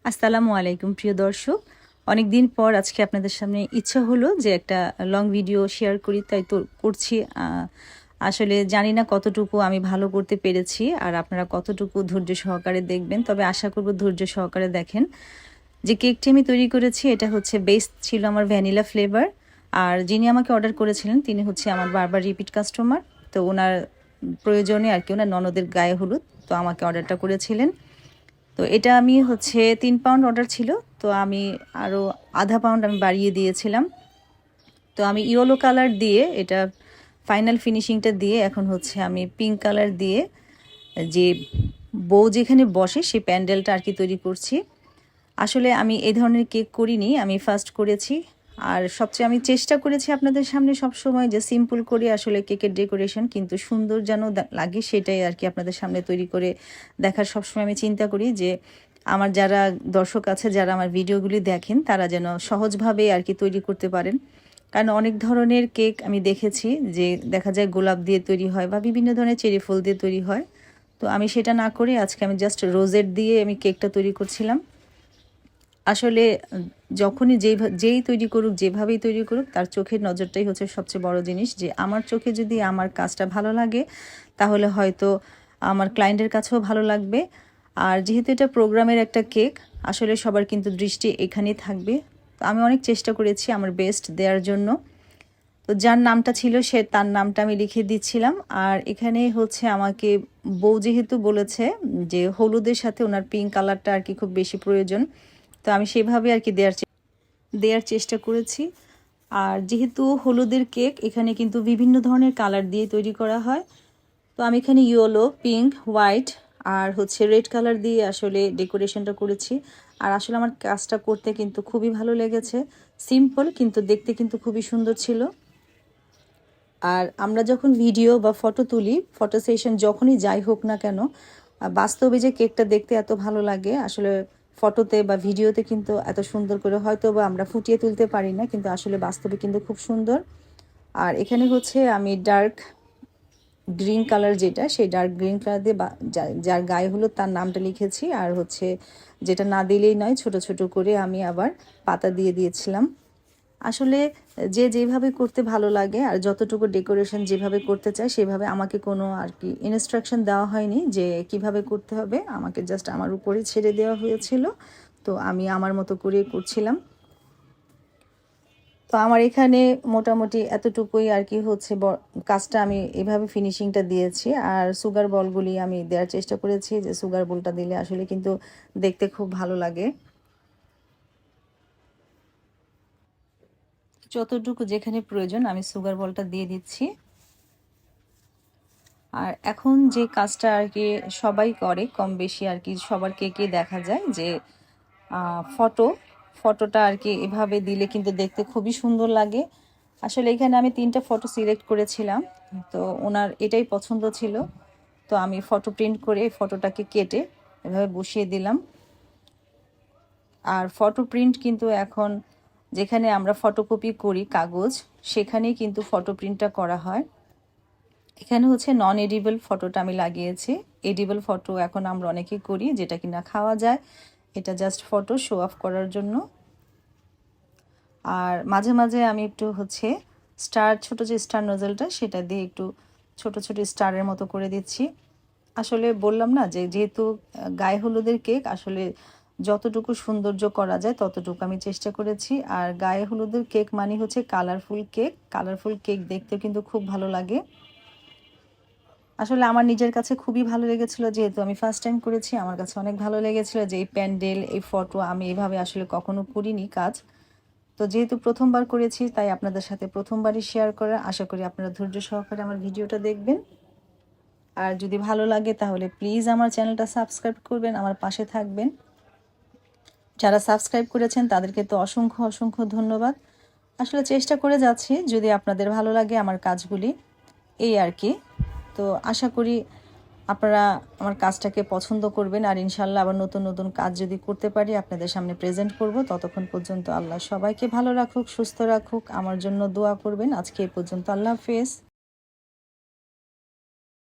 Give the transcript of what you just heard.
আসসালামু আলাইকুম প্রিয় দর্শক। অনেক দিন পর আজকে আপনাদের সামনে ইচ্ছা হলো যে একটা লং ভিডিও শেয়ার করি, তাই তো করছি। আসলে জানি না কতটুকু আমি ভালো করতে পেরেছি আর আপনারা কতটুকু ধৈর্য সহকারে দেখবেন, তবে আশা করব ধৈর্য সহকারে দেখেন। যে কেকটি আমি তৈরি করেছি এটা হচ্ছে বেস ছিল আমার ভ্যানিলা ফ্লেভার, আর যিনি আমাকে অর্ডার করেছিলেন তিনি হচ্ছে আমার বারবার রিপিট কাস্টমার। তো ওনার প্রয়োজনে আর কি, ওনার ননদের গায়ে হলুদ, তো আমাকে অর্ডারটা করেছিলেন। তো এটা আমি হচ্ছে 3 পাউন্ড অর্ডার ছিল, তো আমি আরও ½ পাউন্ড আমি বাড়িয়ে দিয়েছিলাম। তো আমি ইয়েলো কালার দিয়ে এটা ফাইনাল ফিনিশিংটা দিয়ে এখন হচ্ছে আমি পিঙ্ক কালার দিয়ে যে বউ যেখানে বসে সেই প্যান্ডেলটা আর কি তৈরি করছি। আসলে আমি এই ধরনের কেক করিনি, আমি ফার্স্ট করেছি। আর সবচেয়ে আমি চেষ্টা করেছি আপনাদের সামনে সব সময় যে সিম্পল করে আসলে কেকের ডেকোরেশন কিন্তু সুন্দর যেন লাগে, সেটাই আর কি আপনাদের সামনে তৈরি করে দেখার সবসময় আমি চিন্তা করি যে আমার যারা দর্শক আছে, যারা আমার ভিডিওগুলি দেখেন, তারা যেন সহজভাবে আর কি তৈরি করতে পারেন। কারণ অনেক ধরনের কেক আমি দেখেছি যে দেখা যায় গোলাপ দিয়ে তৈরি হয় বা বিভিন্ন ধরনের চেরি ফুল দিয়ে তৈরি হয়। তো আমি সেটা না করে আজকে আমি জাস্ট রোজেট দিয়ে আমি কেকটা তৈরি করছিলাম। আসলে যখনই যেই তৈরি করুক, যেভাবেই তৈরি করুক, তার চোখের নজরটাই হচ্ছে সবচেয়ে বড় জিনিস। যে আমার চোখে যদি আমার কাজটা ভালো লাগে, তাহলে হয়তো আমার ক্লায়েন্টের কাছেও ভালো লাগবে। আর যেহেতু এটা প্রোগ্রামের একটা কেক, আসলে সবার কিন্তু দৃষ্টি এখানেই থাকবে। তো আমি অনেক চেষ্টা করেছি আমার বেস্ট দেওয়ার জন্য। তো যার নামটা ছিল সে তার নামটা আমি লিখে দিচ্ছিলাম। আর এখানে হচ্ছে আমাকে বউ যেহেতু বলেছে যে হলুদের সাথে ওনার পিঙ্ক কালারটা আর কি খুব বেশি প্রয়োজন, তো আমি সেভাবে আর কি দেওয়ার চেষ্টা করেছি। আর যেহেতু হলুদের কেক, এখানে কিন্তু বিভিন্ন ধরনের কালার দিয়ে তৈরি করা হয়। তো আমি এখানে ইয়েলো, পিঙ্ক, হোয়াইট আর হচ্ছে রেড কালার দিয়ে আসলে ডেকোরেশনটা করেছি। আর আসলে আমার কাজটা করতে কিন্তু খুবই ভালো লেগেছে। সিম্পল কিন্তু দেখতে কিন্তু খুবই সুন্দর ছিল। আর আমরা যখন ভিডিও বা ফটো তুলি, ফটো সেশন যখনই যাই হোক না কেন, বাস্তবে যে কেকটা দেখতে এত ভালো লাগে, আসলে ফটোতে বা ভিডিওতে কিন্তু এত সুন্দর করে হয়তো বা আমরা ফুটিয়ে তুলতে পারি না, কিন্তু আসলে বাস্তবে কিন্তু খুব সুন্দর। আর এখানে হচ্ছে আমি ডার্ক গ্রিন কালার, যেটা সেই ডার্ক গ্রিন কালার দিয়ে যার গায়ে হলো তার নামটা লিখেছি। আর হচ্ছে যেটা না দিলেই নয়, ছোট ছোট করে আমি আবার পাতা দিয়ে দিয়েছিলাম। আসলে যে যেভাবে করতে ভালো লাগে আর যতটুকু ডেকোরেশন যেভাবে করতে চায় সেভাবে, আমাকে কোনো আর কি ইনস্ট্রাকশন দেওয়া হয়নি যে কিভাবে করতে হবে, আমাকে জাস্ট আমার উপরে ছেড়ে দেওয়া হয়েছিল। তো আমি আমার মতো করে করছিলাম। তো আমার এখানে মোটামুটি এতটুকুই আর কি হচ্ছে কাজটা আমি এভাবে ফিনিশিংটা দিয়েছি। আর সুগার বলগুলি আমি দেওয়ার চেষ্টা করেছি, যে সুগার বলটা দিলে আসলে কিন্তু দেখতে খুব ভালো লাগে। যতটুকু যেখানে প্রয়োজন আমি সুগার বলটা দিয়ে দিচ্ছি। আর এখন যে কাজটা আর কি সবাই করে কম বেশি আর কি, সবার কেকে দেখা যায় যে ফটোটা আর কি এভাবে দিলে কিন্তু দেখতে খুবই সুন্দর লাগে। আসলে এখানে আমি 3টা ফটো সিলেক্ট করেছিলাম, তো ওনার এটাই পছন্দ ছিল। তো আমি ফটো প্রিন্ট করে ফটোটাকে কেটে এভাবে বসিয়ে দিলাম। আর ফটো প্রিন্ট কিন্তু এখন যেখানে আমরা ফটোকপি করি কাগজ, সেখানেই কিন্তু ফটো প্রিন্টটা করা হয়। এখানে হচ্ছে নন এডিবল ফটোটা আমি লাগিয়েছি। এডিবল ফটো এখন আমরা অনেকেই করি, যেটা কিনা খাওয়া যায়। এটা জাস্ট ফটো শো অফ করার জন্য। আর মাঝে মাঝে আমি একটু হচ্ছে স্টার, ছোট যে স্টার নোজেলটা, সেটা দিয়ে একটু ছোট ছোট স্টারের মতো করে দিচ্ছি। আসলে বললাম না যে যেহেতু গায়ে হলুদের কেক, আসলে যতটুকু সৌন্দর্য করা যায় ততটুকু আমি চেষ্টা করেছি। আর গায়ে হলুদের কেক মানে হচ্ছে কালারফুল কেক। কালারফুল কেক দেখতেও কিন্তু খুব ভালো লাগে। আসলে আমার নিজের কাছে খুবই ভালো লেগেছিল, যেহেতু আমি ফার্স্ট টাইম করেছি। আমার কাছে অনেক ভালো লেগেছিল যে এই প্যান্ডেল, এই ফটো আমি এভাবে আসলে কখনো করিনি কাজ। তো যেহেতু প্রথমবার করেছি, তাই আপনাদের সাথে প্রথমবারই শেয়ার করা। আশা করি আপনারা ধৈর্য সহকারে আমার ভিডিওটা দেখবেন। আর যদি ভালো লাগে তাহলে প্লিজ আমার চ্যানেলটা সাবস্ক্রাইব করবেন, আমার পাশে থাকবেন। যারা সাবস্ক্রাইব করেছেন তাদেরকে তো অসংখ্য অসংখ্য ধন্যবাদ। আসলে চেষ্টা করে যাচ্ছি যদি আপনাদের ভালো লাগে আমার কাজগুলি, এই আর কি। তো আশা করি আপনারা আমার কাজটাকে পছন্দ করবেন। আর ইনশাল্লাহ আবার নতুন নতুন কাজ যদি করতে পারি আপনাদের সামনে প্রেজেন্ট করব। ততক্ষণ পর্যন্ত আল্লাহ সবাইকে ভালো রাখুক, সুস্থ রাখুক, আমার জন্য দোয়া করবেন। আজকে এই পর্যন্ত, আল্লাহ হাফেজ।